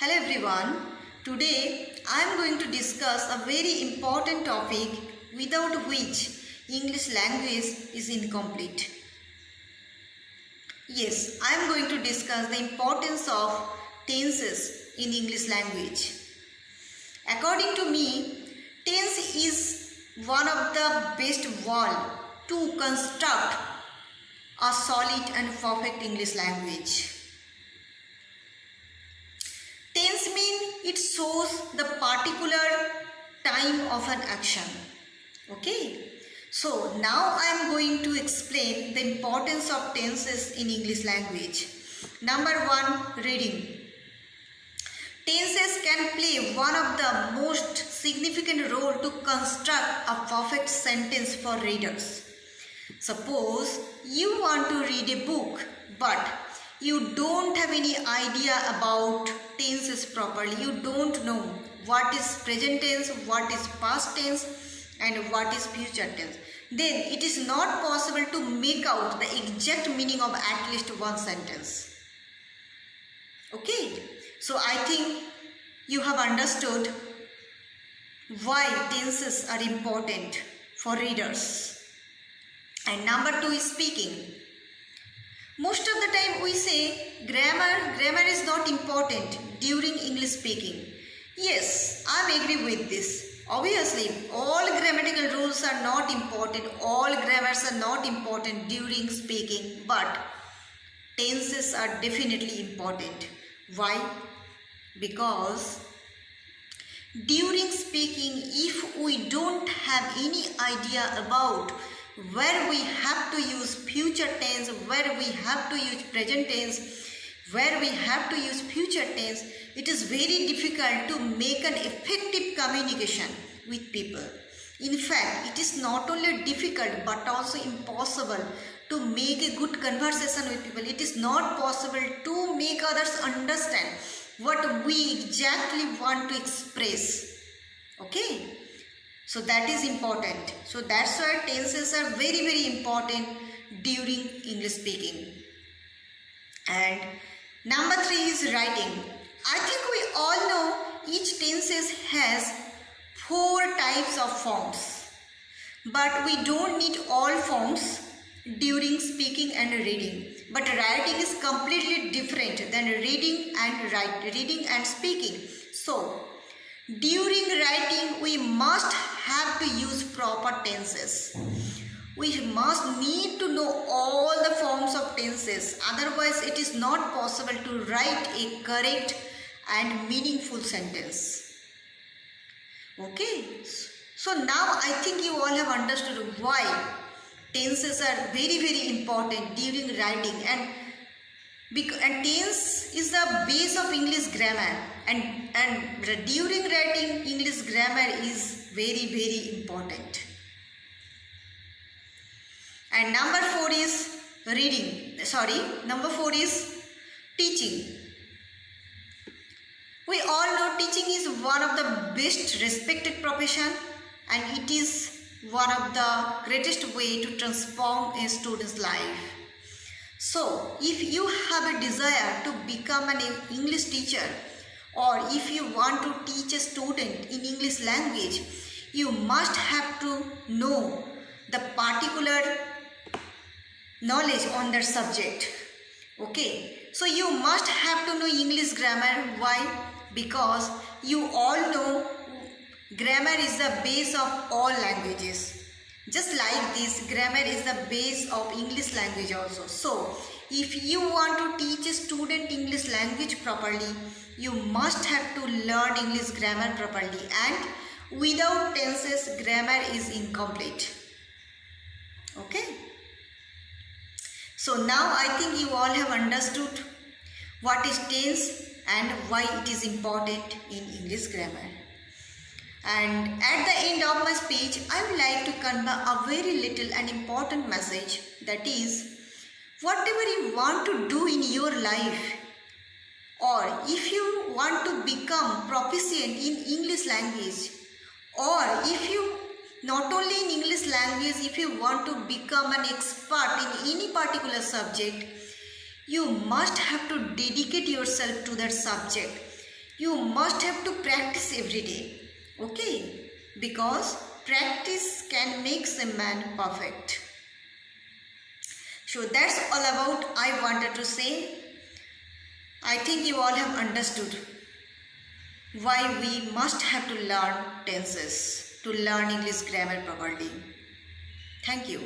Hello everyone. Today I am going to discuss a very important topic without which English language is incomplete. Yes, I am going to discuss the importance of tenses in English language. According to me, tense is one of the best wall to construct a solid and perfect English language. Tense means it shows the particular time of an action. Okay. So now I am going to explain the importance of tenses in English language. Number 1, reading. Tenses can play one of the most significant role to construct a perfect sentence for readers. Suppose you want to read a book, but you don't have any idea about tenses properly. You don't know what is present tense, what is past tense, and what is future tense. Then it is not possible to make out the exact meaning of at least one sentence. Okay, so I think you have understood why tenses are important for readers. And number 2 is speaking. Most of the time we say grammar is not important during English speaking. Yes, I agree with this. Obviously, all grammatical rules are not important, all grammars are not important during speaking, but tenses are definitely important. Why? Because during speaking, if we don't have any idea about where we have to use future tense, where we have to use present tense, where we have to use future tense, it is very difficult to make an effective communication with people. In fact, it is not only difficult but also impossible to make a good conversation with people. It is not possible to make others understand what we exactly want to express. Okay? So that is important. So that's why tenses are very important during English speaking. And number 3 is writing. I think we all know each tenses has 4 types of forms. But we don't need all forms during speaking and reading. But writing is completely different than reading and speaking. So during writing, we must have to use proper tenses. We must need to know all the forms of tenses. Otherwise, it is not possible to write a correct and meaningful sentence. Okay. So now I think you all have understood why tenses are very important during writing, and tense is the base of English grammar, and during writing English grammar is very important. And number 4 is teaching. We all know teaching is one of the best respected profession, and it is one of the greatest way to transform a student's life. So, if you have a desire to become an English teacher, or if you want to teach a student in English language, you must have to know the particular knowledge on that subject. Okay, so you must have to know English grammar. Why? Because you all know grammar is the base of all languages. Just like this, grammar is the base of English language also. So, if you want to teach a student English language properly, you must have to learn English grammar properly. And without tenses, grammar is incomplete. Okay? So, now I think you all have understood what is tense and why it is important in English grammar. And at the end of my speech, I would like to convey a very little and important message, that is, whatever you want to do in your life, or if you want to become proficient in English language, or if you not only in English language, if you want to become an expert in any particular subject, you must have to dedicate yourself to that subject. you must have to practice every day. Okay? Because practice can make a man perfect. So that's all about I wanted to say. I think you all have understood why we must have to learn tenses to learn English grammar properly. Thank you.